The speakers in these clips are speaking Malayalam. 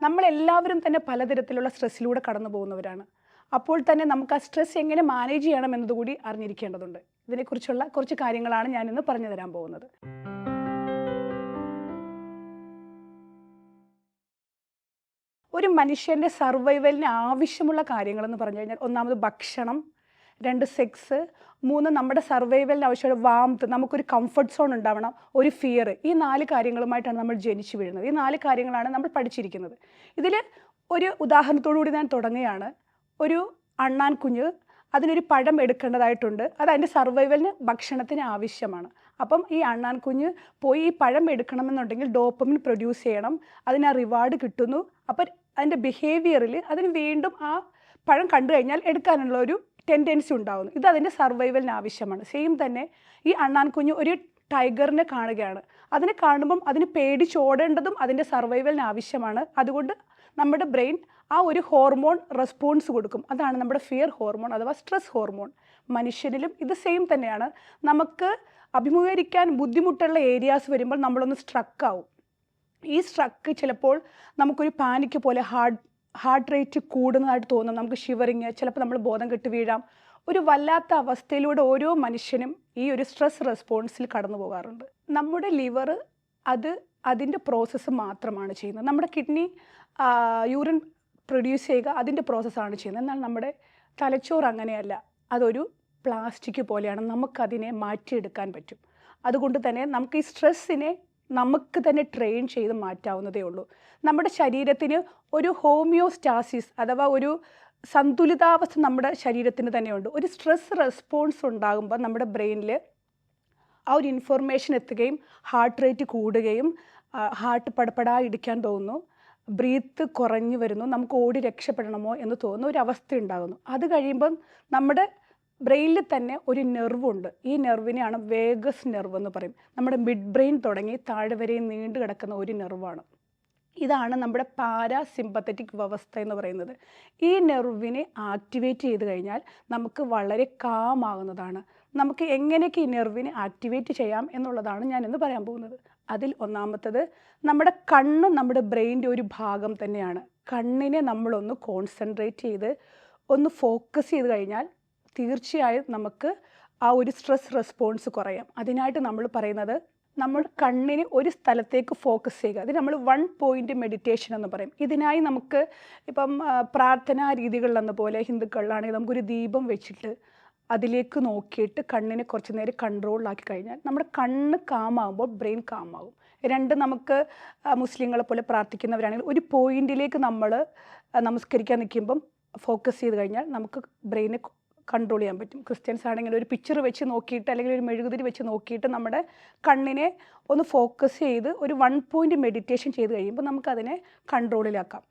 നമ്മളെല്ലാവരും തന്നെ പലതരത്തിലുള്ള സ്ട്രെസ്സിലൂടെ കടന്നു പോകുന്നവരാണ്. അപ്പോൾ തന്നെ നമുക്ക് ആ സ്ട്രെസ് എങ്ങനെ മാനേജ് ചെയ്യണം എന്നതുകൂടി അറിഞ്ഞിരിക്കേണ്ടതുണ്ട്. ഇതിനെക്കുറിച്ചുള്ള കുറച്ച് കാര്യങ്ങളാണ് ഞാനിന്ന് പറഞ്ഞു തരാൻ പോകുന്നത്. ഒരു മനുഷ്യൻ്റെ സർവൈവലിന് ആവശ്യമുള്ള കാര്യങ്ങളെന്ന് പറഞ്ഞു കഴിഞ്ഞാൽ, ഒന്നാമത് ഭക്ഷണം, 2 സെക്സ്, 3 നമ്മുടെ സർവൈവലിന് ആവശ്യമുള്ള വാംത്ത്, നമുക്കൊരു കംഫർട്ട് സോൺ ഉണ്ടാവണം, ഒരു ഫിയർ. ഈ 4 കാര്യങ്ങളുമായിട്ടാണ് നമ്മൾ ജനിച്ചു വീഴുന്നത്. ഈ 4 കാര്യങ്ങളാണ് നമ്മൾ പഠിച്ചിരിക്കുന്നത്. ഇതിൽ ഒരു ഉദാഹരണത്തോടു കൂടി ഞാൻ തുടങ്ങുകയാണ്. ഒരു അണ്ണാൻ കുഞ്ഞ്, അതിനൊരു പഴം എടുക്കേണ്ടതായിട്ടുണ്ട്. അത് അതിൻ്റെ സർവൈവലിന് ഭക്ഷണത്തിന് ആവശ്യമാണ്. അപ്പം ഈ അണ്ണാൻ കുഞ്ഞ് പോയി ഈ പഴം എടുക്കണമെന്നുണ്ടെങ്കിൽ ഡോപ്പമിൻ പ്രൊഡ്യൂസ് ചെയ്യണം, അതിന് ആ റിവാർഡ് കിട്ടുന്നു. അപ്പം അതിൻ്റെ ബിഹേവിയറിൽ അതിന് വീണ്ടും ആ പഴം കണ്ടു കഴിഞ്ഞാൽ എടുക്കാനുള്ള ഒരു ടെൻഡൻസി ഉണ്ടാകുന്നു. ഇത് അതിൻ്റെ സർവൈവലിന് ആവശ്യമാണ്. സെയിം തന്നെ ഈ അണ്ണാൻ കുഞ്ഞ് ഒരു ടൈഗറിനെ കാണുകയാണ്. അതിനെ കാണുമ്പം അതിന് പേടിച്ചോടേണ്ടതും അതിൻ്റെ സർവൈവലിന് ആവശ്യമാണ്. അതുകൊണ്ട് നമ്മുടെ ബ്രെയിൻ ആ ഒരു ഹോർമോൺ റെസ്പോൺസ് കൊടുക്കും. അതാണ് നമ്മുടെ ഫിയർ ഹോർമോൺ അഥവാ സ്ട്രെസ് ഹോർമോൺ. മനുഷ്യനിലും ഇത് സെയിം തന്നെയാണ്. നമുക്ക് അഭിമുഖീകരിക്കാൻ ബുദ്ധിമുട്ടുള്ള ഏരിയാസ് വരുമ്പോൾ നമ്മളൊന്ന് സ്ട്രക്കാവും. ഈ സ്ട്രക്ക് ചിലപ്പോൾ നമുക്കൊരു പാനിക്ക് പോലെ ഹാർട്ട് റേറ്റ് കൂടുന്നതായിട്ട് തോന്നും, നമുക്ക് ഷിവറിങ്, ചിലപ്പോൾ നമ്മൾ ബോധം കെട്ട് വീഴാം. ഒരു വല്ലാത്ത അവസ്ഥയിലൂടെ ഓരോ മനുഷ്യനും ഈ ഒരു സ്ട്രെസ് റെസ്പോൺസിൽ കടന്നു പോകാറുണ്ട്. നമ്മുടെ ലിവർ അതിൻ്റെ പ്രോസസ്സ് മാത്രമാണ് ചെയ്യുന്നത്. നമ്മുടെ കിഡ്നി യൂറിൻ പ്രൊഡ്യൂസ് ചെയ്യുക അതിൻ്റെ പ്രോസസ്സാണ് ചെയ്യുന്നത്. എന്നാൽ നമ്മുടെ തലച്ചോറ് അങ്ങനെയല്ല. അതൊരു പ്ലാസ്റ്റിക് പോലെയാണ്, നമുക്കതിനെ മാറ്റിയെടുക്കാൻ പറ്റും. അതുകൊണ്ട് തന്നെ നമുക്ക് ഈ സ്ട്രെസ്സിനെ നമുക്ക് തന്നെ ട്രെയിൻ ചെയ്ത് മാറ്റാവുന്നതേ ഉള്ളൂ. നമ്മുടെ ശരീരത്തിന് ഒരു ഹോമിയോസ്റ്റാസിസ് അഥവാ ഒരു സന്തുലിതാവസ്ഥ നമ്മുടെ ശരീരത്തിന് തന്നെയുണ്ട്. ഒരു സ്ട്രെസ് റെസ്പോൺസ് ഉണ്ടാകുമ്പോൾ നമ്മുടെ ബ്രെയിനിൽ ആ ഒരു ഇൻഫർമേഷൻ എത്തുകയും ഹാർട്ട് റേറ്റ് കൂടുകയും ഹാർട്ട് പടപടാ ഇടിക്കാൻ തോന്നുന്നു, ബ്രീത്ത് കുറഞ്ഞു വരുന്നു, നമുക്ക് ഓടി രക്ഷപ്പെടണമോ എന്ന് തോന്നുന്ന ഒരു അവസ്ഥ ഉണ്ടാകുന്നു. അത് കഴിയുമ്പം നമ്മുടെ ബ്രെയിനിൽ തന്നെ ഒരു നെർവുണ്ട്. ഈ നെർവിനെയാണ് വേഗസ് നെർവ് എന്ന് പറയും. നമ്മുടെ മിഡ് ബ്രെയിൻ തുടങ്ങി താഴെ വരെ നീണ്ടു കിടക്കുന്ന ഒരു നെർവാണ്. ഇതാണ് നമ്മുടെ പാരാസിമ്പത്തറ്റിക് വ്യവസ്ഥ എന്ന് പറയുന്നത്. ഈ നെർവിനെ ആക്ടിവേറ്റ് ചെയ്ത് കഴിഞ്ഞാൽ നമുക്ക് വളരെ കാമാകുന്നതാണ്. നമുക്ക് എങ്ങനെയൊക്കെ ഈ നെർവിനെ ആക്ടിവേറ്റ് ചെയ്യാം എന്നുള്ളതാണ് ഞാനിന്ന് പറയാൻ പോകുന്നത്. അതിൽ ഒന്നാമത്തത്, നമ്മുടെ കണ്ണ് നമ്മുടെ ബ്രെയിനിൻ്റെ ഒരു ഭാഗം തന്നെയാണ്. കണ്ണിനെ നമ്മളൊന്ന് കോൺസെൻട്രേറ്റ് ചെയ്ത് ഒന്ന് ഫോക്കസ് ചെയ്ത് കഴിഞ്ഞാൽ തീർച്ചയായും നമുക്ക് ആ ഒരു സ്ട്രെസ് റെസ്പോൺസ് കുറയാം. അതിനായിട്ട് നമ്മൾ പറയുന്നത്, നമ്മൾ കണ്ണിന് ഒരു സ്ഥലത്തേക്ക് ഫോക്കസ് ചെയ്യുക. അത് നമ്മൾ 1 പോയിൻ്റ് മെഡിറ്റേഷൻ എന്ന് പറയും. ഇതിനായി നമുക്ക് ഇപ്പം പ്രാർത്ഥനാ രീതികളിലെന്ന പോലെ ഹിന്ദുക്കളിലാണെങ്കിൽ നമുക്കൊരു ദീപം വെച്ചിട്ട് അതിലേക്ക് നോക്കിയിട്ട് കണ്ണിനെ കുറച്ച് നേരം കൺട്രോളിലാക്കി കഴിഞ്ഞാൽ നമ്മുടെ കണ്ണ് കാമാകുമ്പോൾ ബ്രെയിൻ കാമാകും. 2, നമുക്ക് മുസ്ലിങ്ങളെ പോലെ പ്രാർത്ഥിക്കുന്നവരാണെങ്കിൽ ഒരു പോയിന്റിലേക്ക് നമ്മൾ നമസ്കരിക്കാൻ നിൽക്കുമ്പം ഫോക്കസ് ചെയ്ത് കഴിഞ്ഞാൽ നമുക്ക് ബ്രെയിനെ കൺട്രോൾ ചെയ്യാൻ പറ്റും. ക്രിസ്ത്യൻസ് ആണെങ്കിൽ ഒരു പിക്ചർ വെച്ച് നോക്കിയിട്ട് അല്ലെങ്കിൽ ഒരു മെഴുകുതിരി വെച്ച് നോക്കിയിട്ട് നമ്മുടെ കണ്ണിനെ ഒന്ന് ഫോക്കസ് ചെയ്ത് ഒരു 1 പോയിൻ്റ് മെഡിറ്റേഷൻ ചെയ്ത് കഴിയുമ്പോൾ നമുക്കതിനെ കൺട്രോളിലാക്കാം.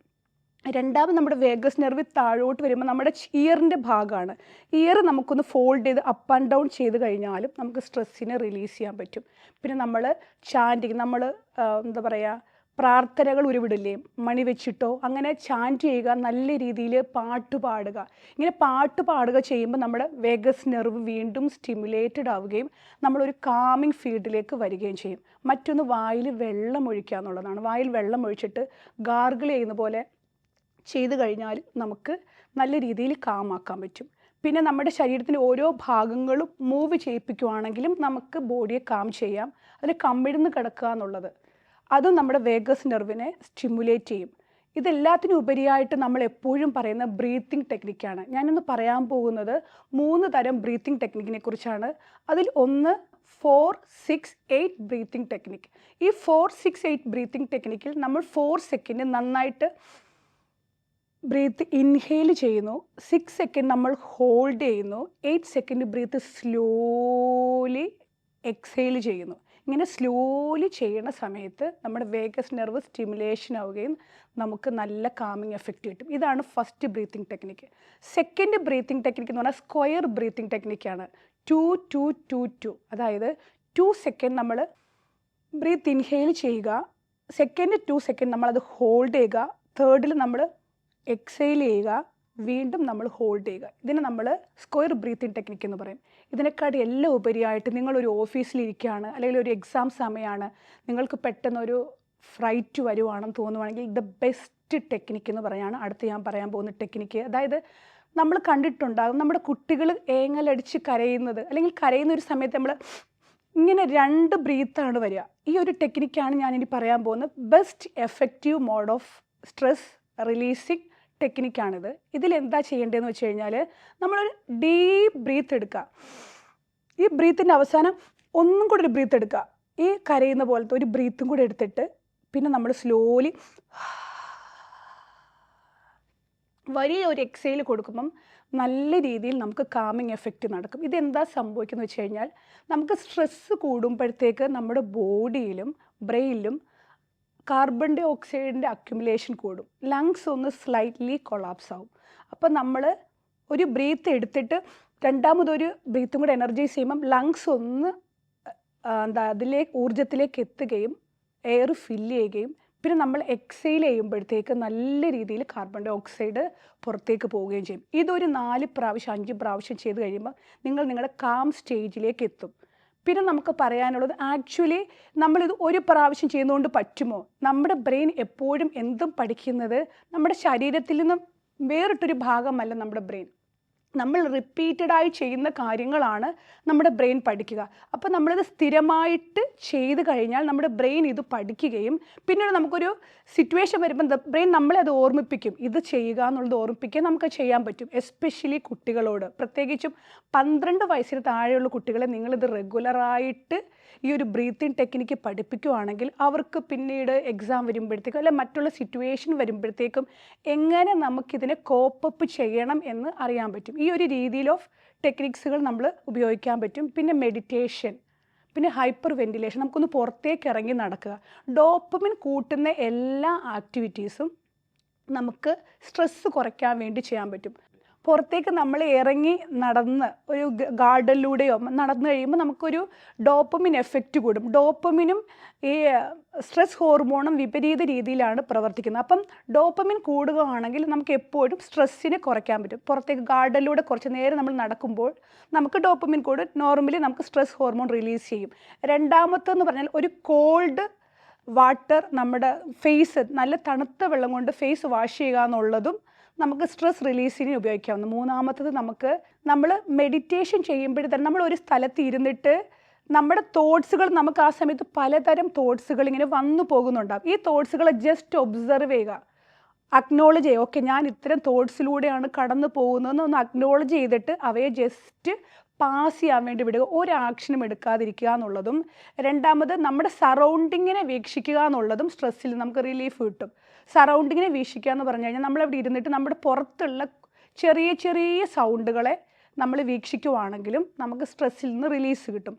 രണ്ടാമത്, നമ്മുടെ വേഗസ് നെർവ് താഴോട്ട് വരുമ്പോൾ നമ്മുടെ ഇയറിൻ്റെ ഭാഗമാണ്. ഇയർ നമുക്കൊന്ന് ഫോൾഡ് ചെയ്ത് അപ്പ് ആൻഡ് ഡൗൺ ചെയ്ത് കഴിഞ്ഞാലും നമുക്ക് സ്ട്രെസ്സിനെ റിലീസ് ചെയ്യാൻ പറ്റും. പിന്നെ നമ്മൾ ചാൻറ്റിങ്, നമ്മൾ എന്താ പറയുക, പ്രാർത്ഥനകൾ ഉരുവിടില്ലേ, മണി വെച്ചിട്ടോ അങ്ങനെ ചാൻറ്റ് ചെയ്യുക, നല്ല രീതിയിൽ പാട്ട് പാടുക. ഇങ്ങനെ പാട്ട് പാടുക ചെയ്യുമ്പോൾ നമ്മുടെ വേഗസ് നെർവ് വീണ്ടും സ്റ്റിമുലേറ്റഡ് ആവുകയും നമ്മളൊരു കാമിങ് ഫീൽഡിലേക്ക് വരികയും ചെയ്യും. മറ്റൊന്ന്, വായിൽ വെള്ളം ഒഴിക്കുക എന്നുള്ളതാണ്. വായിൽ വെള്ളം ഒഴിച്ചിട്ട് ഗാർഗിൾ ചെയ്യുന്ന പോലെ ചെയ്ത് കഴിഞ്ഞാൽ നമുക്ക് നല്ല രീതിയിൽ കാമാക്കാൻ പറ്റും. പിന്നെ നമ്മുടെ ശരീരത്തിൻ്റെ ഓരോ ഭാഗങ്ങളും മൂവ് ചെയ്യിപ്പിക്കുകയാണെങ്കിലും നമുക്ക് ബോഡിയെ കാം ചെയ്യാം. അതിൽ കമ്മിഴ്ന്ന് കിടക്കുക എന്നുള്ളത് അതും നമ്മുടെ വേഗസ് നെർവിനെ സ്റ്റിമുലേറ്റ് ചെയ്യും. ഇതെല്ലാത്തിനും ഉപരിയായിട്ട് നമ്മൾ എപ്പോഴും പറയുന്ന ബ്രീത്തിങ് ടെക്നിക്കാണ്. ഞാനിന്ന് പറയാൻ പോകുന്നത് 3 തരം ബ്രീത്തിങ് ടെക്നിക്കിനെ കുറിച്ചാണ്. അതിൽ ഒന്ന് 4-6-8 ബ്രീത്തിങ് ടെക്നിക്ക്. ഈ 4-6-8 ബ്രീത്തിങ് ടെക്നിക്കിൽ നമ്മൾ 4 സെക്കൻഡ് നന്നായിട്ട് ബ്രീത്ത് ഇൻഹെയിൽ ചെയ്യുന്നു, 6 സെക്കൻഡ് നമ്മൾ ഹോൾഡ് ചെയ്യുന്നു, 8 സെക്കൻഡ് ബ്രീത്ത് സ്ലോലി എക്സെയിൽ ചെയ്യുന്നു. ഇങ്ങനെ സ്ലോലി ചെയ്യുന്ന സമയത്ത് നമ്മുടെ വേഗസ് നെർവ് സ്റ്റിമുലേഷൻ ആവുകയും നമുക്ക് നല്ല കാമിങ് എഫക്റ്റ് കിട്ടും. ഇതാണ് first breathing technique. Second breathing technique എന്ന് പറഞ്ഞാൽ സ്ക്വയർ ബ്രീത്തിങ് ടെക്നിക്കാണ്. 2-2-2-2. അതായത് 2 സെക്കൻഡ് നമ്മൾ ബ്രീത്ത് ഇൻഹെയിൽ ചെയ്യുക, സെക്കൻഡ് 2 സെക്കൻഡ് നമ്മളത് ഹോൾഡ് ചെയ്യുക, തേർഡിൽ നമ്മൾ എക്സെയിൽ ചെയ്യുക, വീണ്ടും നമ്മൾ ഹോൾഡ് ചെയ്യുക. ഇതിനെ നമ്മൾ സ്ക്വയർ ബ്രീത്തിങ് ടെക്നിക്ക് എന്ന് പറയും. ഇതിനെക്കാട്ടി എല്ലാം ഉപരിയായിട്ട് നിങ്ങളൊരു ഓഫീസിലിരിക്കുകയാണ്, അല്ലെങ്കിൽ ഒരു എക്സാം സമയമാണ്, നിങ്ങൾക്ക് പെട്ടെന്നൊരു ഫ്ലൈറ്റ് വരുവാണെന്ന് തോന്നുവാണെങ്കിൽ ദ ബെസ്റ്റ് ബെസ്റ്റ് ടെക്നിക്ക് എന്ന് പറയാണ് അടുത്ത് ഞാൻ പറയാൻ പോകുന്ന ടെക്നിക്ക്. അതായത് നമ്മൾ കണ്ടിട്ടുണ്ടാകും നമ്മുടെ കുട്ടികൾ ഏങ്ങലടിച്ച് കരയുന്നത്, അല്ലെങ്കിൽ കരയുന്ന ഒരു സമയത്ത് നമ്മൾ ഇങ്ങനെ 2 ബ്രീത്താണ് വരിക. ഈ ഒരു ടെക്നിക്കാണ് ഞാനിനി പറയാൻ പോകുന്നത്. Best effective mode of stress releasing ടെക്നിക്കാണിത്. ഇതിലെന്താ ചെയ്യേണ്ടതെന്ന് വെച്ച് കഴിഞ്ഞാൽ നമ്മളൊരു ഡീപ്പ് ബ്രീത്ത് എടുക്കുക. ഈ ബ്രീത്തിൻ്റെ അവസാനം ഒന്നും കൂടി ഒരു ബ്രീത്ത് എടുക്കുക. ഈ കരയുന്ന പോലത്തെ ഒരു ബ്രീത്തും കൂടി എടുത്തിട്ട് പിന്നെ നമ്മൾ സ്ലോലി വലിയ ഒരു എക്സൈൽ കൊടുക്കുമ്പം നല്ല രീതിയിൽ നമുക്ക് കാമിങ് എഫക്റ്റ് നടക്കും. ഇതെന്താ സംഭവിക്കുന്നത് വെച്ച് കഴിഞ്ഞാൽ നമുക്ക് സ്ട്രെസ്സ് കൂടുമ്പോഴത്തേക്ക് നമ്മുടെ ബോഡിയിലും ബ്രെയിനിലും കാർബൺ ഡൈ ഓക്സൈഡിൻ്റെ അക്യുമുലേഷൻ കൂടും. ലങ്സ് ഒന്ന് സ്ലൈറ്റ്ലി കൊളാപ്സ് ആവും. അപ്പോൾ നമ്മൾ ഒരു ബ്രീത്ത് എടുത്തിട്ട് രണ്ടാമതൊരു ബ്രീത്തും കൂടെ എനർജൈസ് ചെയ്യുമ്പം ലങ്സ് ഒന്ന് ഊർജ്ജത്തിലേക്ക് എത്തുകയും എയർ ഫില്ല് ചെയ്യുകയും പിന്നെ നമ്മൾ എക്സെയിൽ ചെയ്യുമ്പോഴത്തേക്ക് നല്ല രീതിയിൽ കാർബൺ ഡൈ ഓക്സൈഡ് പുറത്തേക്ക് പോവുകയും ചെയ്യും. ഇതൊരു 4 പ്രാവശ്യം 5 പ്രാവശ്യം ചെയ്ത് കഴിയുമ്പോൾ നിങ്ങൾ നിങ്ങളുടെ കാം സ്റ്റേജിലേക്ക് എത്തും. പിന്നെ നമുക്ക് പറയാനുള്ളത് ആക്ച്വലി നമ്മളിത് ഒരു പ്രാവശ്യം ചെയ്യുന്നതുകൊണ്ട് പറ്റുമോ? നമ്മുടെ ബ്രെയിൻ എപ്പോഴും എന്തും പഠിക്കുന്നത് നമ്മുടെ ശരീരത്തിൽ നിന്നും വേറിട്ടൊരു ഭാഗമല്ല നമ്മുടെ ബ്രെയിൻ. നമ്മൾ റിപ്പീറ്റഡായി ചെയ്യുന്ന കാര്യങ്ങളാണ് നമ്മുടെ ബ്രെയിൻ പഠിക്കുക. അപ്പോൾ നമ്മളിത് സ്ഥിരമായിട്ട് ചെയ്ത് കഴിഞ്ഞാൽ നമ്മുടെ ബ്രെയിൻ ഇത് പഠിക്കുകയും പിന്നീട് നമുക്കൊരു സിറ്റുവേഷൻ വരുമ്പോൾ ബ്രെയിൻ നമ്മളെ അത് ഓർമ്മിപ്പിക്കും. ഇത് ചെയ്യുക എന്നുള്ളത് ഓർമ്മിപ്പിക്കാൻ നമുക്ക് ചെയ്യാൻ പറ്റും. എസ്പെഷ്യലി കുട്ടികളോട്, പ്രത്യേകിച്ചും 12 വയസ്സിന് താഴെയുള്ള കുട്ടികളെ നിങ്ങളിത് റെഗുലറായിട്ട് ഈ ഒരു ബ്രീത്തിങ് ടെക്നിക്ക് പഠിപ്പിക്കുകയാണെങ്കിൽ അവർക്ക് പിന്നീട് എക്സാം വരുമ്പോഴത്തേക്കും അല്ലെ മറ്റുള്ള സിറ്റുവേഷൻ വരുമ്പോഴത്തേക്കും എങ്ങനെ നമുക്കിതിനെ കോപ്പപ്പ് ചെയ്യണം എന്ന് അറിയാൻ പറ്റും. ഈ ഒരു രീതിയിൽ ഓഫ് ടെക്നിക്സുകൾ നമ്മൾ ഉപയോഗിക്കാൻ പറ്റും. പിന്നെ മെഡിറ്റേഷൻ, പിന്നെ ഹൈപ്പർ വെന്റിലേഷൻ, നമുക്കൊന്ന് പുറത്തേക്ക് ഇറങ്ങി നടക്കുക. ഡോപ്പമിൻ കൂട്ടുന്ന എല്ലാ ആക്ടിവിറ്റീസും നമുക്ക് സ്ട്രെസ്സ് കുറയ്ക്കാൻ വേണ്ടി ചെയ്യാൻ പറ്റും. പുറത്തേക്ക് നമ്മൾ ഇറങ്ങി നടന്ന് ഒരു ഗാർഡനിലൂടെയോ നടന്നു കഴിയുമ്പോൾ നമുക്കൊരു ഡോപ്പമിൻ എഫക്റ്റ് കൂടും. ഡോപ്പമിനും ഈ സ്ട്രെസ് ഹോർമോണും വിപരീത രീതിയിലാണ് പ്രവർത്തിക്കുന്നത്. അപ്പം ഡോപ്പമിൻ കൂടുകയാണെങ്കിൽ നമുക്ക് എപ്പോഴും സ്ട്രെസ്സിനെ കുറയ്ക്കാൻ പറ്റും. പുറത്തേക്ക് ഗാർഡനിലൂടെ കുറച്ച് നേരം നമ്മൾ നടക്കുമ്പോൾ നമുക്ക് ഡോപ്പമിൻ കൂടും. നോർമലി നമുക്ക് സ്ട്രെസ് ഹോർമോൺ റിലീസ് ചെയ്യും. രണ്ടാമത്തെന്ന് പറഞ്ഞാൽ ഒരു കോൾഡ് വാട്ടർ നമ്മുടെ ഫേസ് നല്ല തണുത്ത വെള്ളം കൊണ്ട് ഫേസ് വാഷ് ചെയ്യുക എന്നുള്ളതും നമുക്ക് സ്ട്രെസ് റിലീസിന് ഉപയോഗിക്കാവുന്ന. മൂന്നാമത്തത് നമ്മൾ മെഡിറ്റേഷൻ ചെയ്യുമ്പോഴേ തന്നെ നമ്മൾ ഒരു സ്ഥലത്ത് ഇരുന്നിട്ട് നമ്മുടെ തോട്ട്സുകൾ നമുക്ക് ആ സമയത്ത് പലതരം തോട്ട്സുകൾ ഇങ്ങനെ വന്നു പോകുന്നുണ്ടാകും. ഈ തോട്ട്സുകളെ ജസ്റ്റ് ഒബ്സർവ് ചെയ്യുക, അക്നോളജ് ചെയ്യുക. ഓക്കെ, ഞാൻ ഇത്തരം തോട്ട്സിലൂടെയാണ് കടന്നു പോകുന്നതെന്ന് ഒന്ന് അക്നോളജ് ചെയ്തിട്ട് അവയെ ജസ്റ്റ് പാസ് ചെയ്യാൻ വേണ്ടി വിടുക. ഒരു ആക്ഷനും എടുക്കാതിരിക്കുക എന്നുള്ളതും. രണ്ടാമത് നമ്മുടെ സറൗണ്ടിങ്ങിനെ വീക്ഷിക്കുക എന്നുള്ളതും സ്ട്രെസ്സിൽ നമുക്ക് റിലീഫ് കിട്ടും. സറൗണ്ടിങ്ങിനെ വീക്ഷിക്കുക എന്ന് പറഞ്ഞു കഴിഞ്ഞാൽ നമ്മളവിടെ ഇരുന്നിട്ട് നമ്മുടെ പുറത്തുള്ള ചെറിയ ചെറിയ സൗണ്ടുകളെ നമ്മൾ വീക്ഷിക്കുവാണെങ്കിലും നമുക്ക് സ്ട്രെസ്സിൽ നിന്ന് റിലീസ് കിട്ടും.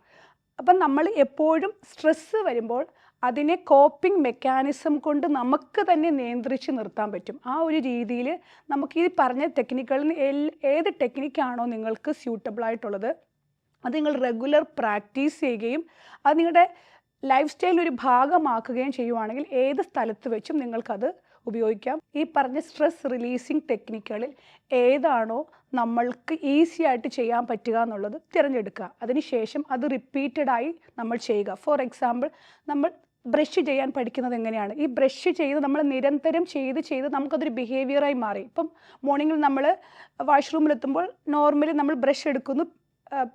അപ്പം നമ്മൾ എപ്പോഴും സ്ട്രെസ്സ് വരുമ്പോൾ അതിനെ കോപ്പിംഗ് മെക്കാനിസം കൊണ്ട് നമുക്ക് തന്നെ നിയന്ത്രിച്ച് നിർത്താൻ പറ്റും. ആ ഒരു രീതിയിൽ നമുക്ക് ഈ പറഞ്ഞ ടെക്നിക്കുകളിൽ ഏത് ടെക്നിക്കാണോ നിങ്ങൾക്ക് സ്യൂട്ടബിൾ ആയിട്ടുള്ളത് അത് നിങ്ങൾ റെഗുലർ പ്രാക്ടീസ് ചെയ്യുകയും അത് നിങ്ങളുടെ ലൈഫ് സ്റ്റൈലിൽ ഒരു ഭാഗമാക്കുകയും ചെയ്യുവാണെങ്കിൽ ഏത് സ്ഥലത്ത് വെച്ചും നിങ്ങൾക്കത് ഉപയോഗിക്കാം. ഈ പറഞ്ഞ സ്ട്രെസ് റിലീസിങ് ടെക്നിക്കുകളിൽ ഏതാണോ നമ്മൾക്ക് ഈസി ആയിട്ട് ചെയ്യാൻ പറ്റുക എന്നുള്ളത് തിരഞ്ഞെടുക്കുക. അതിനുശേഷം അത് റിപ്പീറ്റഡായി നമ്മൾ ചെയ്യുക. ഫോർ എക്സാമ്പിൾ, നമ്മൾ ബ്രഷ് ചെയ്യാൻ പഠിക്കുന്നത് എങ്ങനെയാണ്? ഈ ബ്രഷ് ചെയ്ത് നമ്മൾ നിരന്തരം ചെയ്ത് നമുക്കതൊരു ബിഹേവിയറായി മാറി. ഇപ്പം മോർണിംഗിൽ നമ്മൾ വാഷ്റൂമിലെത്തുമ്പോൾ നോർമലി നമ്മൾ ബ്രഷ് എടുക്കുന്നു,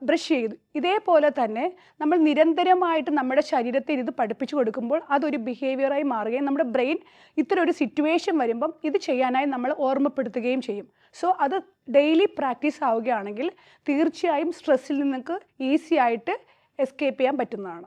ബ്രഷ് ചെയ്തു. ഇതേപോലെ തന്നെ നമ്മൾ നിരന്തരമായിട്ട് നമ്മുടെ ശരീരത്തിൽ ഇത് പഠിപ്പിച്ചു കൊടുക്കുമ്പോൾ അതൊരു ബിഹേവിയറായി മാറുകയും നമ്മുടെ ബ്രെയിൻ ഇത്തരം ഒരു സിറ്റുവേഷൻ വരുമ്പം ഇത് ചെയ്യാനായി നമ്മൾ ഓർമ്മപ്പെടുത്തുകയും ചെയ്യും. സോ അത് ഡെയിലി പ്രാക്ടീസ് ആവുകയാണെങ്കിൽ തീർച്ചയായും സ്ട്രെസ്സിൽ നിങ്ങൾക്ക് ഈസി ആയിട്ട് എസ്കേപ്പ് ചെയ്യാൻ പറ്റുന്നതാണ്.